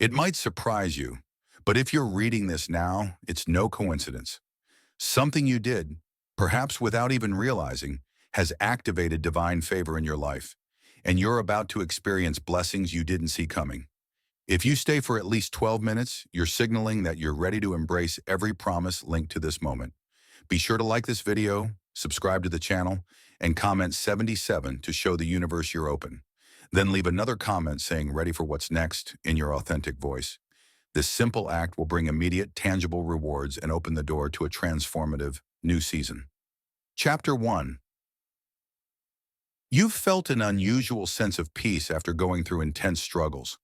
It might surprise you, but if you're reading this now, it's no coincidence. Something you did, perhaps without even realizing, has activated divine favor in your life, and you're about to experience blessings you didn't see coming. If you stay for at least 12 minutes, you're signaling that you're ready to embrace every promise linked to this moment. Be sure to like this video, subscribe to the channel, and comment 77 to show the universe you're open. Then leave another comment saying ready for what's next in your authentic voice. This simple act will bring immediate, tangible rewards and open the door to a transformative new season. Chapter 1. You've felt an unusual sense of peace after going through intense struggles.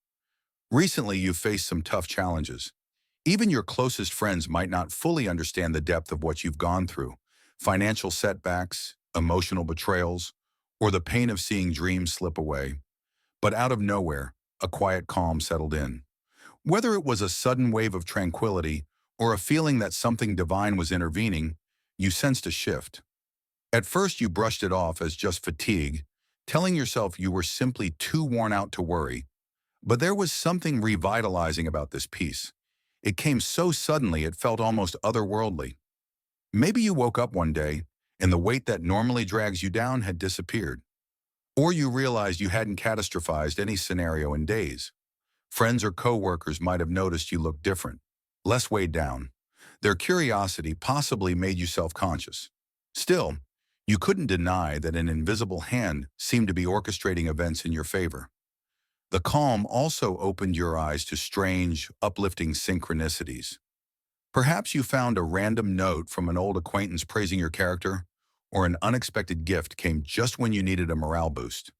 Recently, you've faced some tough challenges. Even your closest friends might not fully understand the depth of what you've gone through: financial setbacks, emotional betrayals, or the pain of seeing dreams slip away. But out of nowhere, a quiet calm settled in. Whether it was a sudden wave of tranquility or a feeling that something divine was intervening, you sensed a shift. At first, you brushed it off as just fatigue, telling yourself you were simply too worn out to worry. But there was something revitalizing about this peace. It came so suddenly it felt almost otherworldly. Maybe you woke up one day and the weight that normally drags you down had disappeared. Or you realized you hadn't catastrophized any scenario in days. Friends or coworkers might have noticed you looked different, less weighed down. Their curiosity possibly made you self-conscious. Still, you couldn't deny that an invisible hand seemed to be orchestrating events in your favor. The calm also opened your eyes to strange, uplifting synchronicities. Perhaps you found a random note from an old acquaintance praising your character, or an unexpected gift came just when you needed a morale boost.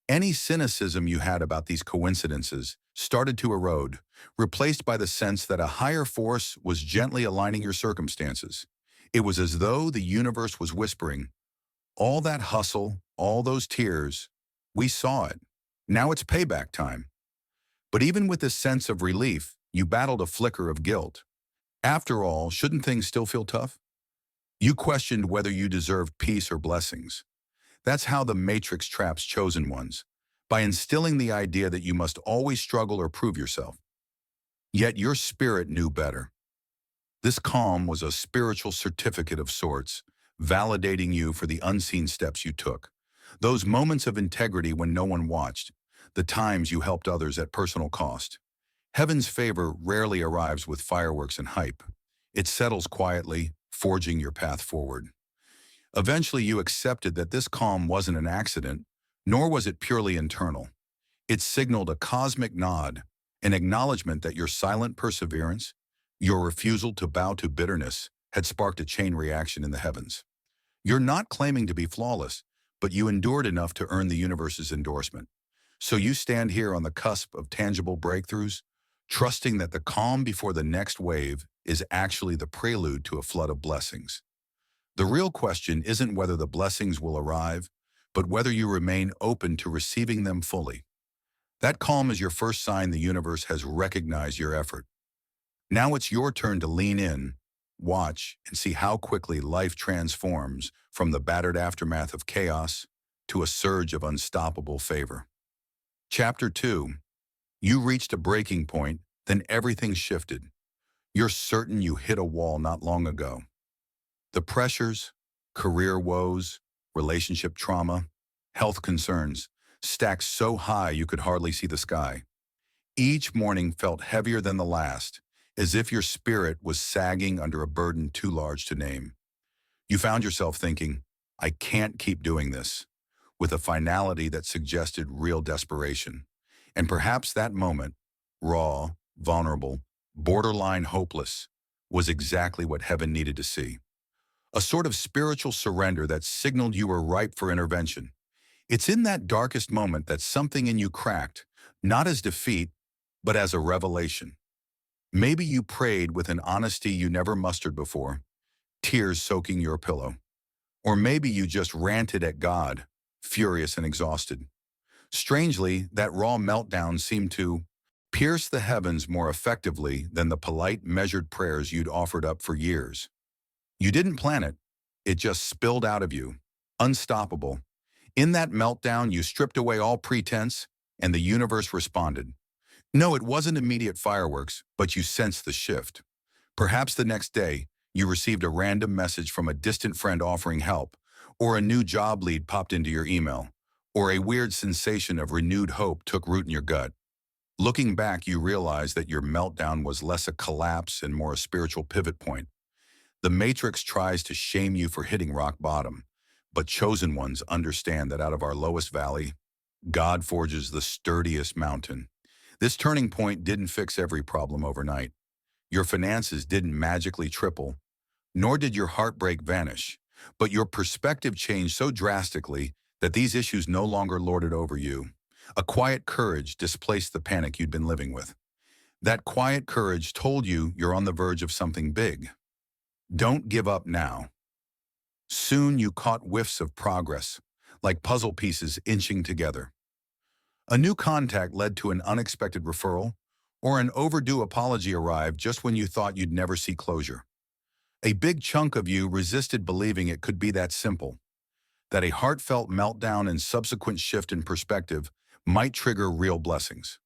Any cynicism you had about these coincidences started to erode, replaced by the sense that a higher force was gently aligning your circumstances. It was as though the universe was whispering, "All that hustle, all those tears, we saw it. Now it's payback time." But even with this sense of relief, you battled a flicker of guilt. After all, shouldn't things still feel tough? You questioned whether you deserved peace or blessings. That's how the Matrix traps chosen ones, by instilling the idea that you must always struggle or prove yourself. Yet your spirit knew better. This calm was a spiritual certificate of sorts, validating you for the unseen steps you took. Those moments of integrity when no one watched, the times you helped others at personal cost. Heaven's favor rarely arrives with fireworks and hype. It settles quietly, forging your path forward. Eventually, you accepted that this calm wasn't an accident, nor was it purely internal. It signaled a cosmic nod, an acknowledgement that your silent perseverance, your refusal to bow to bitterness, had sparked a chain reaction in the heavens. You're not claiming to be flawless, but you endured enough to earn the universe's endorsement. So you stand here on the cusp of tangible breakthroughs, trusting that the calm before the next wave is actually the prelude to a flood of blessings. The real question isn't whether the blessings will arrive, but whether you remain open to receiving them fully. That calm is your first sign the universe has recognized your effort. Now it's your turn to lean in, watch, and see how quickly life transforms from the battered aftermath of chaos to a surge of unstoppable favor. Chapter 2. You reached a breaking point, then everything shifted. You're certain you hit a wall not long ago. The pressures, career woes, relationship trauma, health concerns stacked so high you could hardly see the sky. Each morning felt heavier than the last, as if your spirit was sagging under a burden too large to name. You found yourself thinking, "I can't keep doing this," with a finality that suggested real desperation. And perhaps that moment, raw, vulnerable, borderline hopeless, was exactly what heaven needed to see. A sort of spiritual surrender that signaled you were ripe for intervention. It's in that darkest moment that something in you cracked, not as defeat, but as a revelation. Maybe you prayed with an honesty you never mustered before, tears soaking your pillow. Or maybe you just ranted at God, furious and exhausted. Strangely, that raw meltdown seemed to pierce the heavens more effectively than the polite, measured prayers you'd offered up for years. You didn't plan it. It just spilled out of you, unstoppable. In that meltdown, you stripped away all pretense, and the universe responded. No, it wasn't immediate fireworks, but you sensed the shift. Perhaps the next day, you received a random message from a distant friend offering help, or a new job lead popped into your email, or a weird sensation of renewed hope took root in your gut. Looking back, you realize that your meltdown was less a collapse and more a spiritual pivot point. The Matrix tries to shame you for hitting rock bottom, but chosen ones understand that out of our lowest valley, God forges the sturdiest mountain. This turning point didn't fix every problem overnight. Your finances didn't magically triple, nor did your heartbreak vanish, but your perspective changed so drastically that these issues no longer lorded over you. A quiet courage displaced the panic you'd been living with. That quiet courage told you you're on the verge of something big. Don't give up now. Soon you caught whiffs of progress, like puzzle pieces inching together. A new contact led to an unexpected referral, or an overdue apology arrived just when you thought you'd never see closure. A big chunk of you resisted believing it could be that simple, that a heartfelt meltdown and subsequent shift in perspective might trigger real blessings.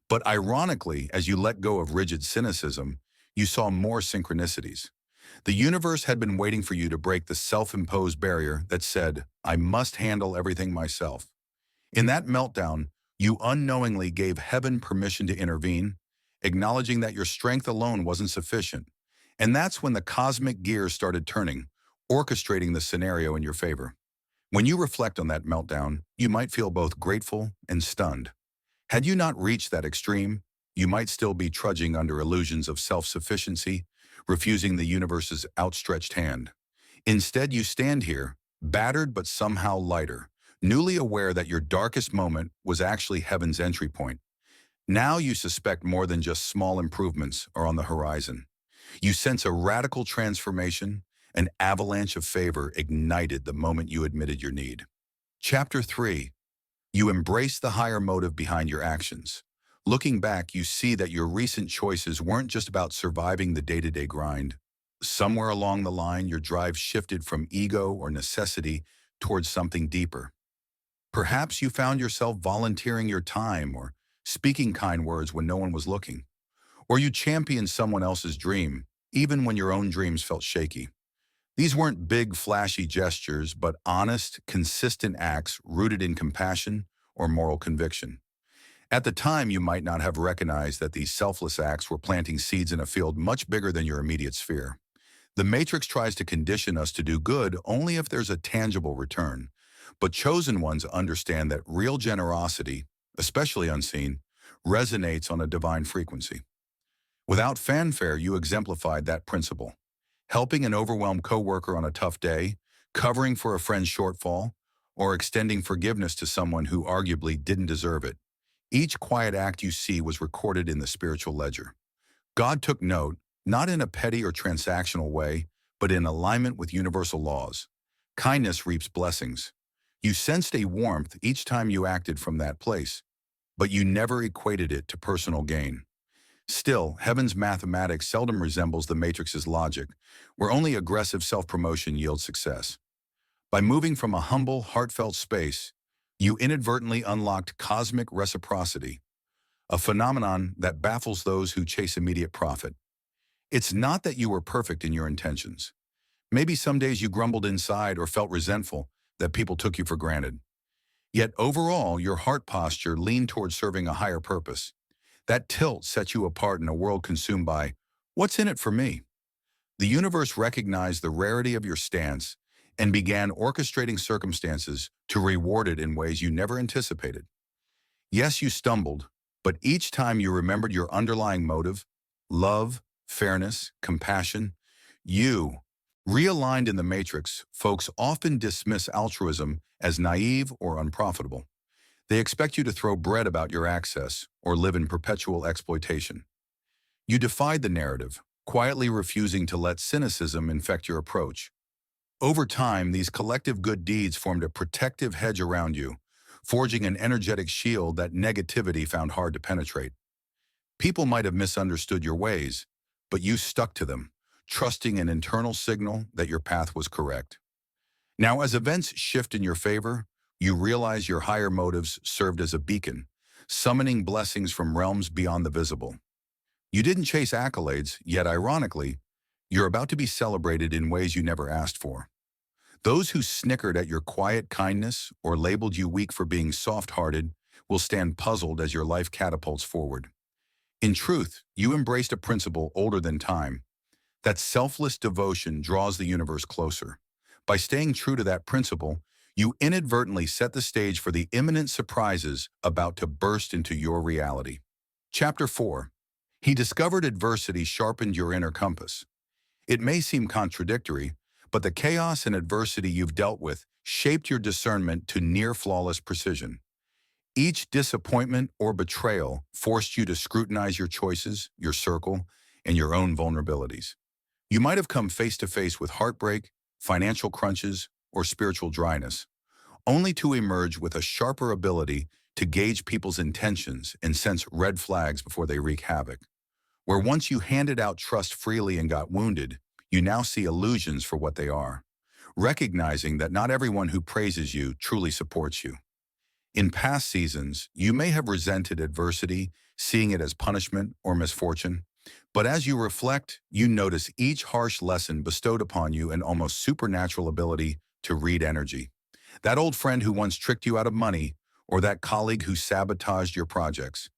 But ironically, as you let go of rigid cynicism, you saw more synchronicities. The universe had been waiting for you to break the self-imposed barrier that said, I must handle everything myself. In that meltdown, you unknowingly gave heaven permission to intervene, acknowledging that your strength alone wasn't sufficient. And that's when the cosmic gears started turning, orchestrating the scenario in your favor. When you reflect on that meltdown, you might feel both grateful and stunned. Had you not reached that extreme, you might still be trudging under illusions of self-sufficiency, refusing the universe's outstretched hand. Instead, you stand here, battered but somehow lighter, newly aware that your darkest moment was actually heaven's entry point. Now you suspect more than just small improvements are on the horizon. You sense a radical transformation, an avalanche of favor ignited the moment you admitted your need. Chapter 3. You embrace the higher motive behind your actions. Looking back, you see that your recent choices weren't just about surviving the day-to-day grind. Somewhere along the line, your drive shifted from ego or necessity towards something deeper. Perhaps you found yourself volunteering your time or speaking kind words when no one was looking. Or you championed someone else's dream, even when your own dreams felt shaky. These weren't big, flashy gestures, but honest, consistent acts rooted in compassion or moral conviction. At the time, you might not have recognized that these selfless acts were planting seeds in a field much bigger than your immediate sphere. The Matrix tries to condition us to do good only if there's a tangible return, but chosen ones understand that real generosity, especially unseen, resonates on a divine frequency. Without fanfare, you exemplified that principle. Helping an overwhelmed coworker on a tough day, covering for a friend's shortfall, or extending forgiveness to someone who arguably didn't deserve it. Each quiet act you see was recorded in the spiritual ledger. God took note, not in a petty or transactional way, but in alignment with universal laws. Kindness reaps blessings. You sensed a warmth each time you acted from that place, but you never equated it to personal gain. Still, heaven's mathematics seldom resembles the Matrix's logic, where only aggressive self-promotion yields success. By moving from a humble, heartfelt space, you inadvertently unlocked cosmic reciprocity, a phenomenon that baffles those who chase immediate profit. It's not that you were perfect in your intentions. Maybe some days you grumbled inside or felt resentful that people took you for granted. Yet overall, your heart posture leaned toward serving a higher purpose. That tilt set you apart in a world consumed by, what's in it for me? The universe recognized the rarity of your stance and began orchestrating circumstances to reward it in ways you never anticipated. Yes, you stumbled, but each time you remembered your underlying motive, love, fairness, compassion, you realigned in the Matrix. Folks often dismiss altruism as naive or unprofitable. They expect you to throw bread about your access or live in perpetual exploitation. You defied the narrative, quietly refusing to let cynicism infect your approach. Over time, these collective good deeds formed a protective hedge around you, forging an energetic shield that negativity found hard to penetrate. People might have misunderstood your ways, but you stuck to them, trusting an internal signal that your path was correct. Now, as events shift in your favor, you realize your higher motives served as a beacon, summoning blessings from realms beyond the visible. You didn't chase accolades, yet ironically, you're about to be celebrated in ways you never asked for. Those who snickered at your quiet kindness or labeled you weak for being soft-hearted will stand puzzled as your life catapults forward. In truth, you embraced a principle older than time, that selfless devotion draws the universe closer. By staying true to that principle, you inadvertently set the stage for the imminent surprises about to burst into your reality. Chapter 4. He discovered adversity sharpened your inner compass. It may seem contradictory, but the chaos and adversity you've dealt with shaped your discernment to near-flawless precision. Each disappointment or betrayal forced you to scrutinize your choices, your circle, and your own vulnerabilities. You might have come face to face with heartbreak, financial crunches, or spiritual dryness, only to emerge with a sharper ability to gauge people's intentions and sense red flags before they wreak havoc. Where once you handed out trust freely and got wounded, you now see illusions for what they are, recognizing that not everyone who praises you truly supports you. In past seasons, you may have resented adversity, seeing it as punishment or misfortune. But as you reflect, you notice each harsh lesson bestowed upon you an almost supernatural ability to read energy. That old friend who once tricked you out of money, or that colleague who sabotaged your projects,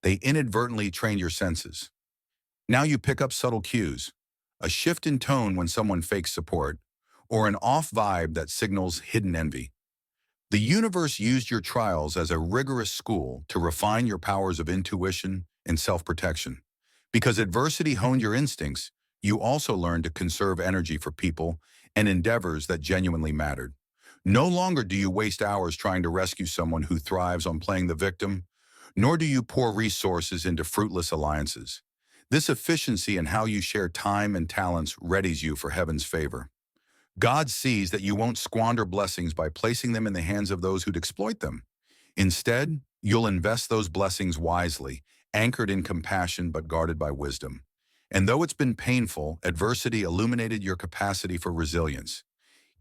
they inadvertently trained your senses. Now you pick up subtle cues, a shift in tone when someone fakes support, or an off vibe that signals hidden envy. The universe used your trials as a rigorous school to refine your powers of intuition and self-protection. Because adversity honed your instincts, you also learned to conserve energy for people and endeavors that genuinely mattered. No longer do you waste hours trying to rescue someone who thrives on playing the victim, nor do you pour resources into fruitless alliances. This efficiency in how you share time and talents readies you for heaven's favor. God sees that you won't squander blessings by placing them in the hands of those who'd exploit them. Instead, you'll invest those blessings wisely, anchored in compassion but guarded by wisdom. And though it's been painful, adversity illuminated your capacity for resilience.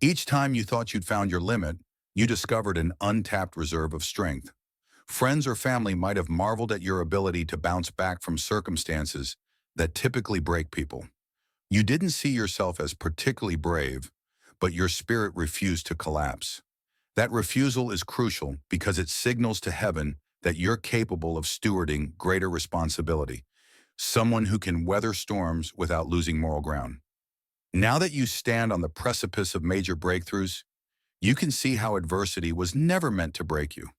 Each time you thought you'd found your limit, you discovered an untapped reserve of strength. Friends or family might have marveled at your ability to bounce back from circumstances that typically break people. You didn't see yourself as particularly brave, but your spirit refused to collapse. That refusal is crucial because it signals to heaven that you're capable of stewarding greater responsibility, someone who can weather storms without losing moral ground. Now that you stand on the precipice of major breakthroughs, you can see how adversity was never meant to break you.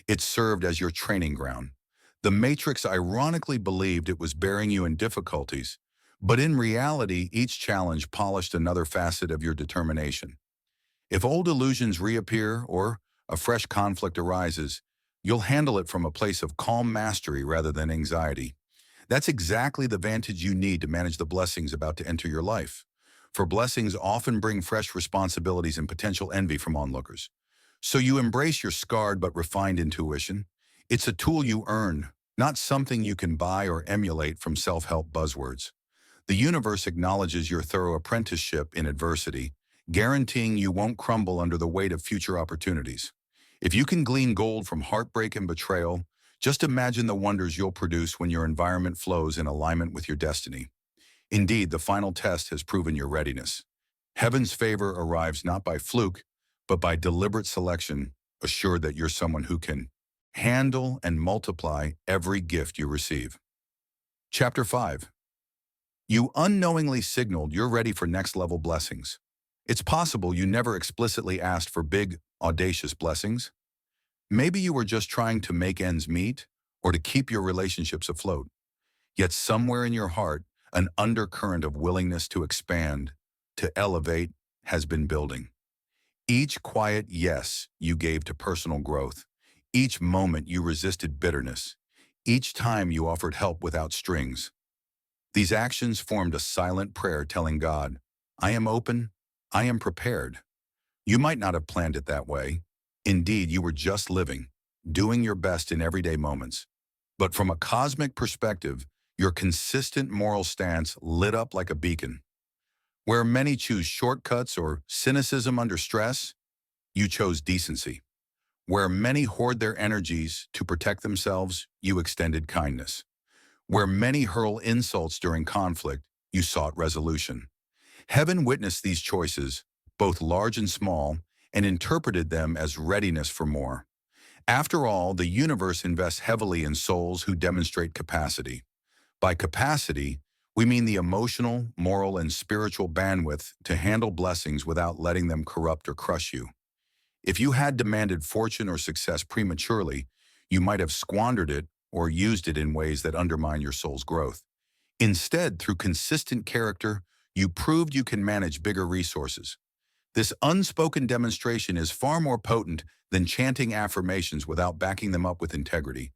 It served as your training ground. The Matrix ironically believed it was bearing you in difficulties, but in reality, each challenge polished another facet of your determination. If old illusions reappear or a fresh conflict arises, you'll handle it from a place of calm mastery rather than anxiety. That's exactly the vantage you need to manage the blessings about to enter your life. For blessings often bring fresh responsibilities and potential envy from onlookers. So you embrace your scarred but refined intuition. It's a tool you earn, not something you can buy or emulate from self-help buzzwords. The universe acknowledges your thorough apprenticeship in adversity, guaranteeing you won't crumble under the weight of future opportunities. If you can glean gold from heartbreak and betrayal, just imagine the wonders you'll produce when your environment flows in alignment with your destiny. Indeed, the final test has proven your readiness. Heaven's favor arrives not by fluke, but by deliberate selection, assured that you're someone who can handle and multiply every gift you receive. Chapter 5. You unknowingly signaled you're ready for next-level blessings. It's possible you never explicitly asked for big, audacious blessings. Maybe you were just trying to make ends meet or to keep your relationships afloat. Yet somewhere in your heart, an undercurrent of willingness to expand, to elevate, has been building. Each quiet yes you gave to personal growth, each moment you resisted bitterness, each time you offered help without strings. These actions formed a silent prayer telling God, I am open, I am prepared. You might not have planned it that way. Indeed, you were just living, doing your best in everyday moments. But from a cosmic perspective, your consistent moral stance lit up like a beacon. Where many choose shortcuts or cynicism under stress, you chose decency. Where many hoard their energies to protect themselves, you extended kindness. Where many hurl insults during conflict, you sought resolution. Heaven witnessed these choices, both large and small, and interpreted them as readiness for more. After all, the universe invests heavily in souls who demonstrate capacity. By capacity, we mean the emotional, moral, and spiritual bandwidth to handle blessings without letting them corrupt or crush you. If you had demanded fortune or success prematurely, you might have squandered it or used it in ways that undermine your soul's growth. Instead, through consistent character, you proved you can manage bigger resources. This unspoken demonstration is far more potent than chanting affirmations without backing them up with integrity.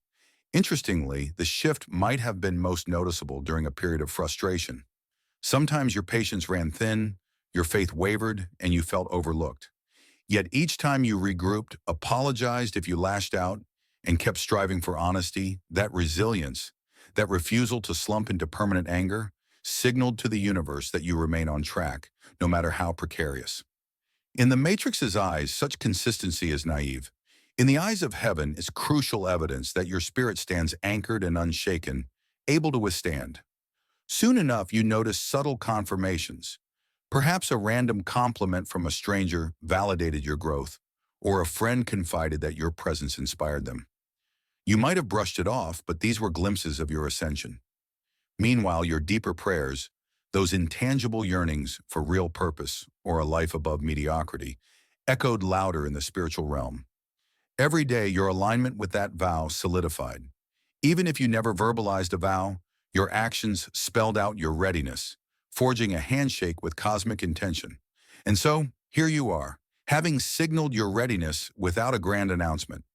Interestingly, the shift might have been most noticeable during a period of frustration. Sometimes your patience ran thin, your faith wavered, and you felt overlooked. Yet each time you regrouped, apologized if you lashed out, and kept striving for honesty, that resilience, that refusal to slump into permanent anger, signaled to the universe that you remain on track, no matter how precarious. In the Matrix's eyes, such consistency is naive. In the eyes of heaven is crucial evidence that your spirit stands anchored and unshaken, able to withstand. Soon enough, you notice subtle confirmations. Perhaps a random compliment from a stranger validated your growth, or a friend confided that your presence inspired them. You might have brushed it off, but these were glimpses of your ascension. Meanwhile, your deeper prayers, those intangible yearnings for real purpose or a life above mediocrity, echoed louder in the spiritual realm. Every day, your alignment with that vow solidified. Even if you never verbalized a vow, your actions spelled out your readiness, forging a handshake with cosmic intention. And so, here you are, having signaled your readiness without a grand announcement.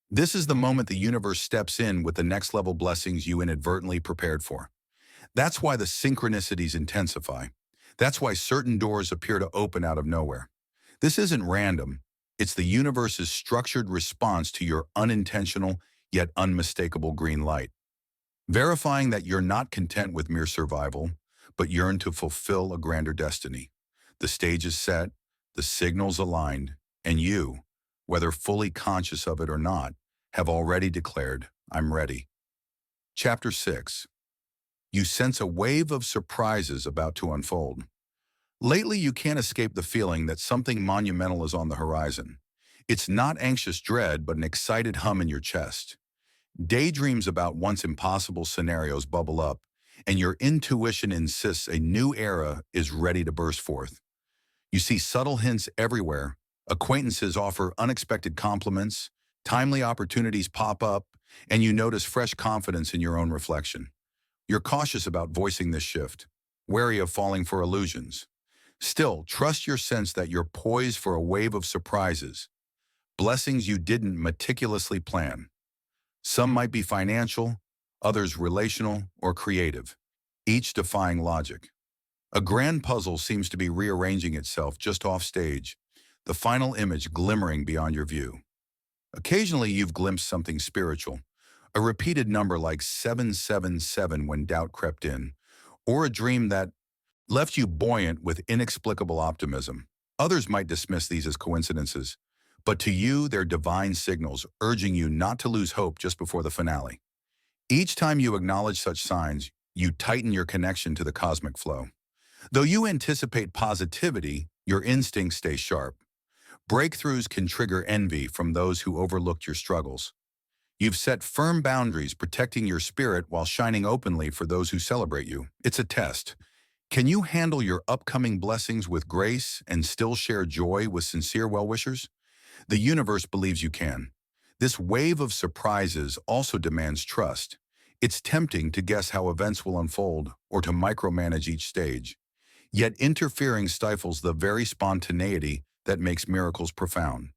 This is the moment the universe steps in with the next level blessings you inadvertently prepared for. That's why the synchronicities intensify. That's why certain doors appear to open out of nowhere. This isn't random. It's the universe's structured response to your unintentional yet unmistakable green light, verifying that you're not content with mere survival, but yearn to fulfill a grander destiny. The stage is set, the signals aligned, and you, whether fully conscious of it or not, have already declared, "I'm ready." Chapter 6. You sense a wave of surprises about to unfold. Lately, you can't escape the feeling that something monumental is on the horizon. It's not anxious dread, but an excited hum in your chest. Daydreams about once impossible scenarios bubble up, and your intuition insists a new era is ready to burst forth. You see subtle hints everywhere. Acquaintances offer unexpected compliments, timely opportunities pop up, and you notice fresh confidence in your own reflection. You're cautious about voicing this shift, wary of falling for illusions. Still, trust your sense that you're poised for a wave of surprises, blessings you didn't meticulously plan. Some might be financial, others relational or creative, each defying logic. A grand puzzle seems to be rearranging itself just off stage, the final image glimmering beyond your view. Occasionally you've glimpsed something spiritual, a repeated number like 777 when doubt crept in, or a dream that left you buoyant with inexplicable optimism. Others might dismiss these as coincidences, but to you they're divine signals urging you not to lose hope just before the finale. Each time you acknowledge such signs, you tighten your connection to the cosmic flow. Though you anticipate positivity, your instincts stay sharp. Breakthroughs can trigger envy from those who overlooked your struggles. You've set firm boundaries, protecting your spirit while shining openly for those who celebrate you. It's a test. Can you handle your upcoming blessings with grace and still share joy with sincere well-wishers? The universe believes you can. This wave of surprises also demands trust. It's tempting to guess how events will unfold or to micromanage each stage. Yet interfering stifles the very spontaneity that makes miracles profound.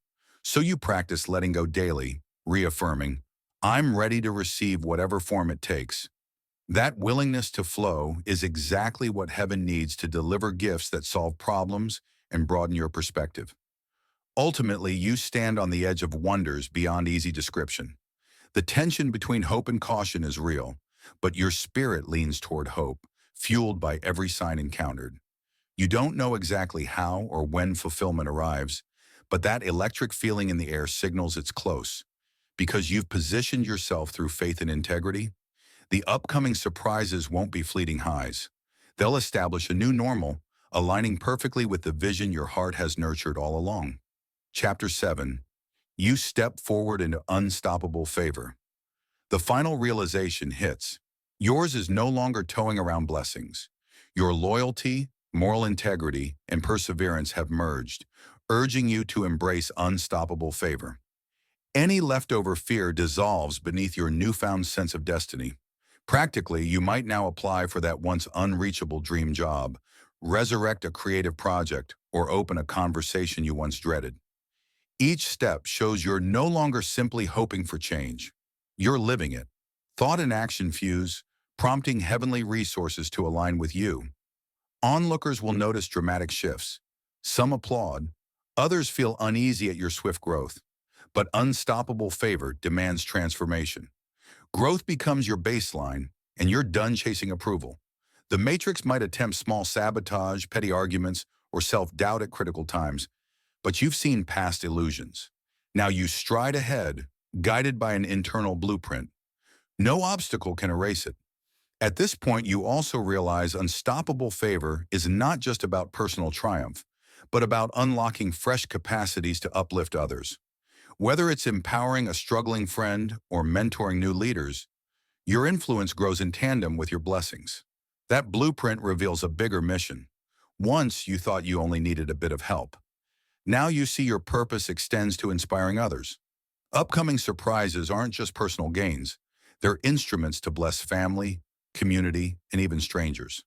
So you practice letting go daily, reaffirming, "I'm ready to receive whatever form it takes." That willingness to flow is exactly what heaven needs to deliver gifts that solve problems and broaden your perspective. Ultimately, you stand on the edge of wonders beyond easy description. The tension between hope and caution is real, but your spirit leans toward hope, fueled by every sign encountered. You don't know exactly how or when fulfillment arrives, but that electric feeling in the air signals it's close. Because you've positioned yourself through faith and integrity, the upcoming surprises won't be fleeting highs. They'll establish a new normal, aligning perfectly with the vision your heart has nurtured all along. Chapter 7. You step forward into unstoppable favor. The final realization hits. Yours is no longer towing around blessings. Your loyalty, moral integrity, and perseverance have merged, urging you to embrace unstoppable favor. Any leftover fear dissolves beneath your newfound sense of destiny. Practically, you might now apply for that once unreachable dream job, resurrect a creative project, or open a conversation you once dreaded. Each step shows you're no longer simply hoping for change. You're living it. Thought and action fuse, prompting heavenly resources to align with you. Onlookers will notice dramatic shifts. Some applaud, others feel uneasy at your swift growth. But unstoppable favor demands transformation. Growth becomes your baseline, and you're done chasing approval. The matrix might attempt small sabotage, petty arguments, or self-doubt at critical times, but you've seen past illusions. Now you stride ahead, guided by an internal blueprint. No obstacle can erase it. At this point, you also realize unstoppable favor is not just about personal triumph, but about unlocking fresh capacities to uplift others. Whether it's empowering a struggling friend or mentoring new leaders, your influence grows in tandem with your blessings. That blueprint reveals a bigger mission. Once you thought you only needed a bit of help. Now you see your purpose extends to inspiring others. Upcoming surprises aren't just personal gains. They're instruments to bless family, community, and even strangers.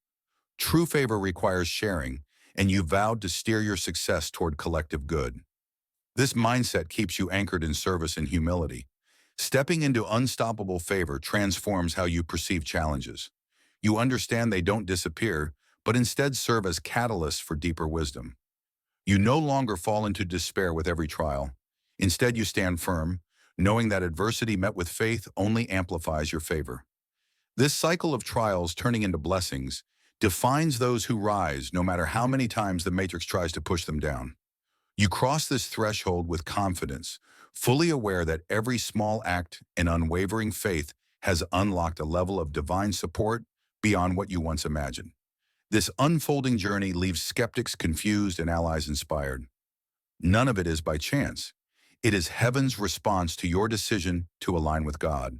True favor requires sharing, and you vowed to steer your success toward collective good. This mindset keeps you anchored in service and humility. Stepping into unstoppable favor transforms how you perceive challenges. You understand they don't disappear, but instead serve as catalysts for deeper wisdom. You no longer fall into despair with every trial. Instead, you stand firm, knowing that adversity met with faith only amplifies your favor. This cycle of trials turning into blessings defines those who rise no matter how many times the matrix tries to push them down. You cross this threshold with confidence, fully aware that every small act and unwavering faith has unlocked a level of divine support beyond what you once imagined. This unfolding journey leaves skeptics confused and allies inspired. None of it is by chance. It is heaven's response to your decision to align with God.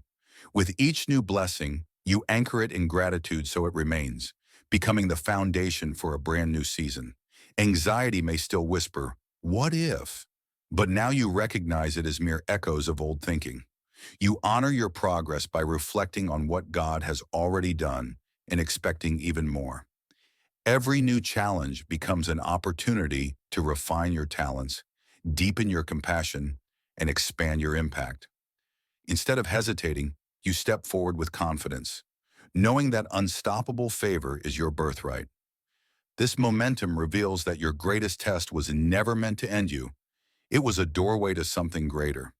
With each new blessing, you anchor it in gratitude so it remains, becoming the foundation for a brand new season. Anxiety may still whisper, "What if?" But now you recognize it as mere echoes of old thinking. You honor your progress by reflecting on what God has already done and expecting even more. Every new challenge becomes an opportunity to refine your talents, deepen your compassion, and expand your impact. Instead of hesitating, you step forward with confidence, knowing that unstoppable favor is your birthright. This momentum reveals that your greatest test was never meant to end you. It was a doorway to something greater.